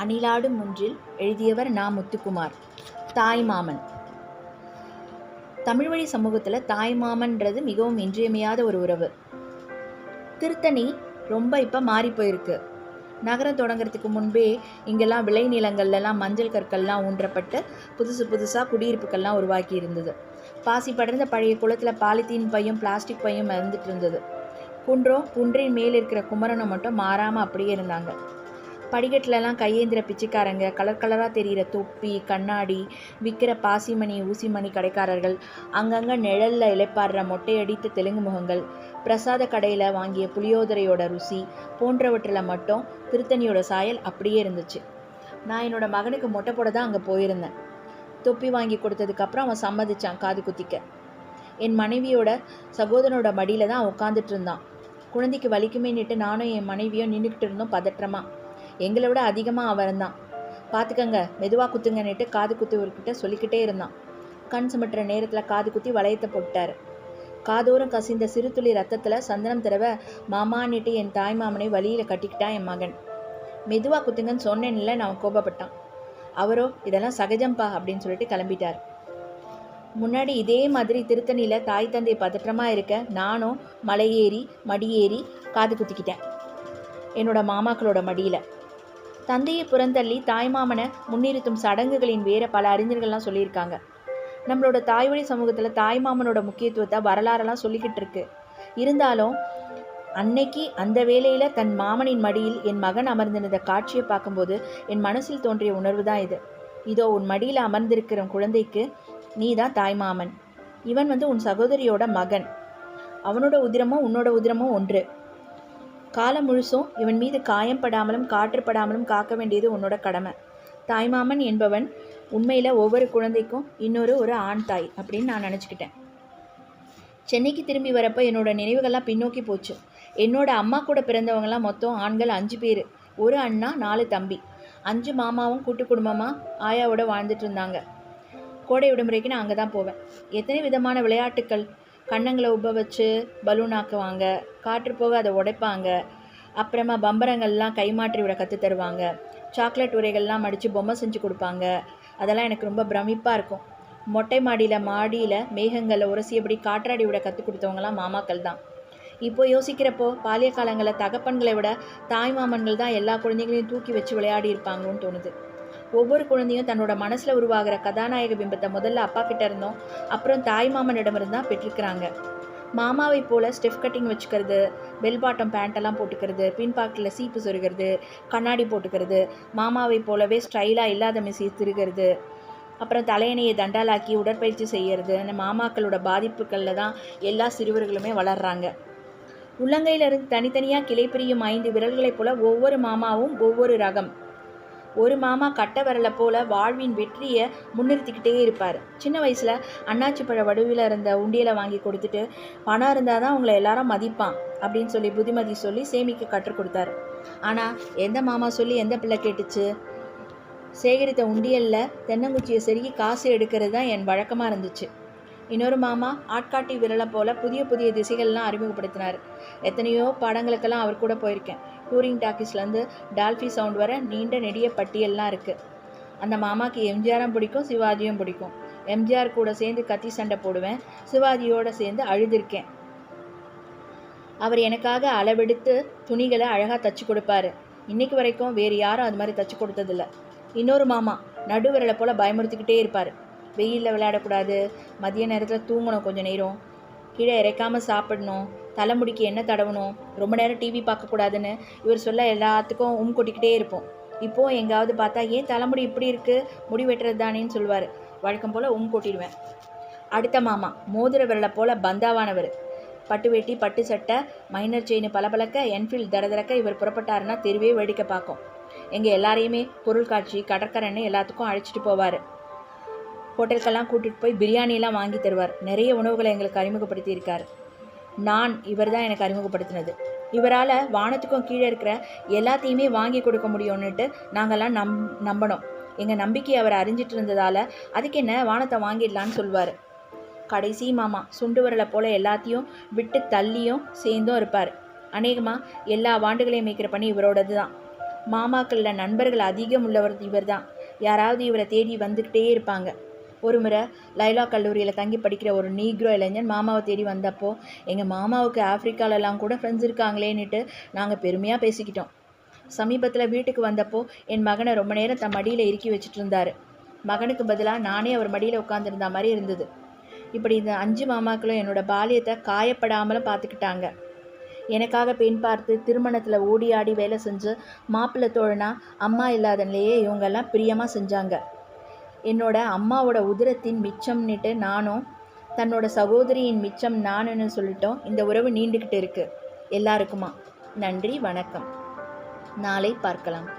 அணிலாடும் முன்றில் எழுதியவர் நா. முத்துக்குமார். தாய்மாமன். தமிழ் வழி சமூகத்தில் தாய்மாமன்றது மிகவும் இன்றியமையாத ஒரு உறவு. திருத்தணி ரொம்ப இப்போ மாறி போயிருக்கு. நகரம் தொடங்கிறதுக்கு முன்பே இங்கெல்லாம் விளைநிலங்கள்லாம் மஞ்சள் கற்கள்லாம் ஊன்றப்பட்டு புதுசாக குடியிருப்புகள்லாம் உருவாக்கி இருந்தது. பாசி படர்ந்த பழைய குளத்தில் பாலித்தீன் பையும் பிளாஸ்டிக் பையும் மறந்துட்டு இருந்தது. குன்றின் மேல் இருக்கிற குமரனும் மட்டும் மாறாமல் அப்படியே இருந்தாங்க. படிக்கட்டிலலாம் கையேந்திர பிச்சைக்காரங்க, கலராக தெரிகிற தொப்பி, கண்ணாடி விற்கிற பாசிமணி ஊசிமணி கடைக்காரர்கள், அங்கங்கே நிழலில் இலைப்பாடுற மொட்டையடித்த தெலுங்கு முகங்கள், பிரசாத கடையில் வாங்கிய புளியோதரையோட ருசி போன்றவற்றில் மட்டும் திருத்தணியோட சாயல் அப்படியே இருந்துச்சு. நான் என்னோடய மகனுக்கு மொட்டை போட தான் அங்கே போயிருந்தேன். தொப்பி வாங்கி கொடுத்ததுக்கப்புறம் அவன் சம்மதிச்சான் காது குத்திக்க. என் மனைவியோட சகோதரனோட மடியில் தான் அவன் உட்காந்துட்டு இருந்தான். குழந்தைக்கு வலிக்குமேன்னுட்டு நானும் என் மனைவியும் நின்றுக்கிட்டு இருந்தோம் பதற்றமாக. எங்களை விட அதிகமாக அவன் தான். பார்த்துக்கங்க, மெதுவாக குத்துங்கன்னுட்டு காது குத்துவர்கிட்ட சொல்லிக்கிட்டே இருந்தான். கண் சுமட்டுற நேரத்தில் காது குத்தி வளையத்தை போட்டார். காதோறும் கசிந்த சிறு துளி ரத்தத்தில் சந்தனம் தடவ மாமான்னுட்டு என் தாய் மாமனை வழியில் கட்டிக்கிட்டான் என் மகன். மெதுவாக குத்துங்கன்னு சொன்னேன்ல, நான் கோபப்பட்டான். அவரோ இதெல்லாம் சகஜம்பா அப்படின்னு சொல்லிட்டு கிளம்பிட்டார். முன்னாடி இதே மாதிரி திருத்தணியில் தாய் தந்தை பதற்றமாக இருக்க நானும் மலையேறி மடியேறி காது குத்திக்கிட்டேன் என்னோட மாமாக்களோட மடியில். தந்தையை புறந்தள்ளி தாய்மாமனை முன்னிறுத்தும் சடங்குகளின் வேற பல அறிஞர்கள்லாம் சொல்லியிருக்காங்க. நம்மளோட தாய்வழி சமூகத்தில் தாய்மாமனோட முக்கியத்துவத்தை வரலாறெல்லாம் சொல்லிக்கிட்டு இருக்கு. இருந்தாலும் அன்னைக்கு அந்த வேளையில் தன் மாமனின் மடியில் என் மகன் அமர்ந்திருந்த காட்சியை பார்க்கும்போது என் மனசில் தோன்றிய உணர்வு தான் இது. இதோ உன் மடியில் அமர்ந்திருக்கிற குழந்தைக்கு நீ தான் தாய்மாமன். இவன் உன் சகோதரியோட மகன். அவனோட உதிரமும் உன்னோட உதிரமும் ஒன்று. காலம் முழுசும் இவன் மீது காயம் படாமலும் காற்றுப்படாமலும் காக்க வேண்டியது உன்னோட கடமை. தாய்மாமன் என்பவன் உண்மையில் ஒவ்வொரு குழந்தைக்கும் ஒரு ஆண் தாய் அப்படின்னு நான் நினச்சிக்கிட்டேன். சென்னைக்கு திரும்பி வரப்போ என்னோட நினைவுகள்லாம் பின்னோக்கி போச்சு. என்னோட அம்மா கூட பிறந்தவங்களாம் மொத்தம் ஆண்கள் 5 பேர். ஒரு அண்ணா, 4 தம்பி. 5 மாமாவும் கூட்டு குடும்பமாக ஆயாவோட வாழ்ந்துட்டு இருந்தாங்க. கோடை விடுமுறைக்கு நான் அங்கே தான் போவேன். எத்தனை விதமான விளையாட்டுக்கள்! கண்ணங்களை உப்ப வச்சு பலூன் ஆக்குவாங்க, காற்று போக அதை உடைப்பாங்க. அப்புறமா பம்பரங்கள்லாம் கைமாற்றி விட கற்று தருவாங்க. சாக்லேட் உரைகள்லாம் மடித்து பொம்மை செஞ்சு கொடுப்பாங்க. அதெல்லாம் எனக்கு ரொம்ப பிரமிப்பாக இருக்கும். மொட்டை மாடியில் மேகங்களை உரசியபடி காற்றாடி விட கற்றுக் கொடுத்தவங்களாம் மாமாக்கள் தான். இப்போ யோசிக்கிறப்போ பாலிய காலங்களில் தகப்பன்களை விட தாய்மாமன்கள் தான் எல்லா குழந்தைகளையும் தூக்கி வச்சு விளையாடி இருப்பாங்கன்னு தோணுது. ஒவ்வொரு குழந்தையும் தன்னோட மனசில் உருவாகிற கதாநாயக பிம்பத்தை முதல்ல அப்பா கிட்ட இருந்தோம், அப்புறம் தாய்மாமனிடமிருந்தான் பெற்றிருக்கிறாங்க. மாமாவை போல் ஸ்டெஃப் கட்டிங் வச்சுக்கிறது, பெல் பாட்டம் பேண்ட்டெல்லாம் போட்டுக்கிறது, பின்பாக்கில் சீப்பு சொருகிறது, கண்ணாடி போட்டுக்கிறது, மாமாவை போலவே ஸ்டைலாக இல்லாத மிஸ் திருகிறது, அப்புறம் தலையணையை தண்டாலாக்கி உடற்பயிற்சி செய்கிறது. மாமாக்களோட பாதிப்புகளில் தான் எல்லா சிறுவர்களுமே வளர்கிறாங்க. உள்ளங்கையிலிருந்து தனித்தனியாக கிளை பிரியும் 5 விரல்களைப் போல ஒவ்வொரு மாமாவும் ஒவ்வொரு ரகம். ஒரு மாமா கட்ட விரலை போல் வாழ்வின் வெற்றியை முன்னிறுத்திக்கிட்டே இருப்பார். சின்ன வயசில் அண்ணாச்சி பழ வடுவில் இருந்த உண்டியலை வாங்கி கொடுத்துட்டு பணம் இருந்தால் தான் உங்களை எல்லாரும் மதிப்பான் அப்படின்னு சொல்லி புத்திமதி சொல்லி சேமிக்க கற்றுக் கொடுத்தாரு. ஆனால் எந்த மாமா சொல்லி எந்த பிள்ளை கேட்டுச்சு? சேகரித்த உண்டியலில் தென்னங்குச்சியை செருகி காசு எடுக்கிறது தான் என் வழக்கமாக இருந்துச்சு. இன்னொரு மாமா ஆட்காட்டி விரலை போல் புதிய திசைகள்லாம் அறிமுகப்படுத்தினார். எத்தனையோ படங்களுக்கெல்லாம் அவர் கூட போயிருக்கேன். டூரிங் டாக்கீஸ்லேருந்து டால்ஃபி சவுண்ட் வர நீண்ட நெடிய பட்டியல்லாம் இருக்குது. அந்த மாமாவுக்கு எம்ஜிஆரும் பிடிக்கும், சிவாஜியும் பிடிக்கும். எம்ஜிஆர் கூட சேர்ந்து கத்தி சண்டை போடுவேன், சிவாஜியோடு சேர்ந்து அழுதுருக்கேன். அவர் எனக்காக அளவெடுத்து துணிகளை அழகாக தச்சு கொடுப்பாரு. இன்றைக்கு வரைக்கும் வேறு யாரும் அது மாதிரி தச்சு கொடுத்ததில்ல. இன்னொரு மாமா நடுவிரலை போல் பயமுறுத்திக்கிட்டே இருப்பார். வெயிலில் விளையாடக்கூடாது, மதிய நேரத்தில் தூங்கணும், கொஞ்சம் நேரம் கீழே இறைக்காமல் சாப்பிடணும், தலைமுடிக்கு எண்ணெய் தடவணும், ரொம்ப நேரம் டிவி பார்க்கக்கூடாதுன்னு இவர் சொல்ல எல்லாத்துக்கும் கொட்டிக்கிட்டே இருப்போம். இப்போது எங்காவது பார்த்தா ஏன் தலைமுடி இப்படி இருக்குது, முடி வெட்டுறது தானேன்னு சொல்லுவார். வழக்கம் போல் கொட்டிடுவேன். அடுத்த மாமா மோதிர விரலை போல் பந்தாவானவர். பட்டு வேட்டி, பட்டு சட்டை, மைனர் செயின் பளபளக்க, என்ஃபீல்டு தரதரக்க இவர் புறப்பட்டாருன்னா தெருவே வேடிக்கை பார்க்கும். எங்கள் எல்லாரையுமே பொருள் காட்சி, கடற்கரைன்னு எல்லாத்துக்கும் அழைச்சிட்டு போவார். ஹோட்டலுக்கெல்லாம் கூட்டிகிட்டு போய் பிரியாணியெல்லாம் வாங்கி தருவார். நிறைய உணவுகளை எங்களுக்கு அறிமுகப்படுத்தியிருக்கார். இவர் தான் எனக்கு அறிமுகப்படுத்தினது. இவரால் வானத்துக்கும் கீழே இருக்கிற எல்லாத்தையுமே வாங்கி கொடுக்க முடியும்னுட்டு நாங்கள்லாம் நம்பணும். எங்கள் நம்பிக்கை அவர் அறிஞ்சிட்டு இருந்ததால் அதுக்கு என்ன வானத்தை வாங்கிடலான்னு சொல்லுவார். கடைசி மாமா சுண்டு வரலை போல் எல்லாத்தையும் விட்டு தள்ளியும் சேர்ந்தும் இருப்பார். அநேகமாக எல்லா வாண்டுகளையும் மேய்க்கிற பணி இவரோடது தான். மாமாக்களில் நண்பர்கள் அதிகம் உள்ளவர் இவர் தான். யாராவது இவரை தேடி வந்துக்கிட்டே இருப்பாங்க. ஒரு முறை லைலா கல்லூரியில் தங்கி படிக்கிற ஒரு நீக்ரோ இளைஞன் மாமாவை தேடி வந்தப்போ, எங்கள் மாமாவுக்கு ஆஃப்ரிக்காலெலாம் கூட ஃப்ரெண்ட்ஸ் இருக்காங்களேன்னுட்டு நாங்கள் பெருமையாக பேசிக்கிட்டோம். சமீபத்தில் வீட்டுக்கு வந்தப்போ என் மகனை ரொம்ப நேரம் தன் மடியில் இறுக்கி வச்சுட்டு இருந்தார். மகனுக்கு பதிலாக நானே அவர் மடியில் உட்காந்துருந்த மாதிரி இருந்தது. இப்படி இந்த 5 மாமாக்களும் என்னோடய பாலியத்தை காயப்படாமலும் பார்த்துக்கிட்டாங்க. எனக்காக பெண் பார்த்து திருமணத்தில் ஓடி ஆடி வேலை செஞ்சு மாப்பிள்ளை தோழனா அம்மா இல்லாதன்லேயே இவங்கெல்லாம் பிரியமாக செஞ்சாங்க. என்னோட அம்மாவோட உதிரத்தின் மிச்சம்னுட்டு நானும், தன்னோட சகோதரியின் மிச்சம் நானுன்னு சொல்லிட்டோம். இந்த உறவு நீண்டுக்கிட்டு இருக்கு எல்லாருக்குமா. நன்றி, வணக்கம். நாளை பார்க்கலாம்.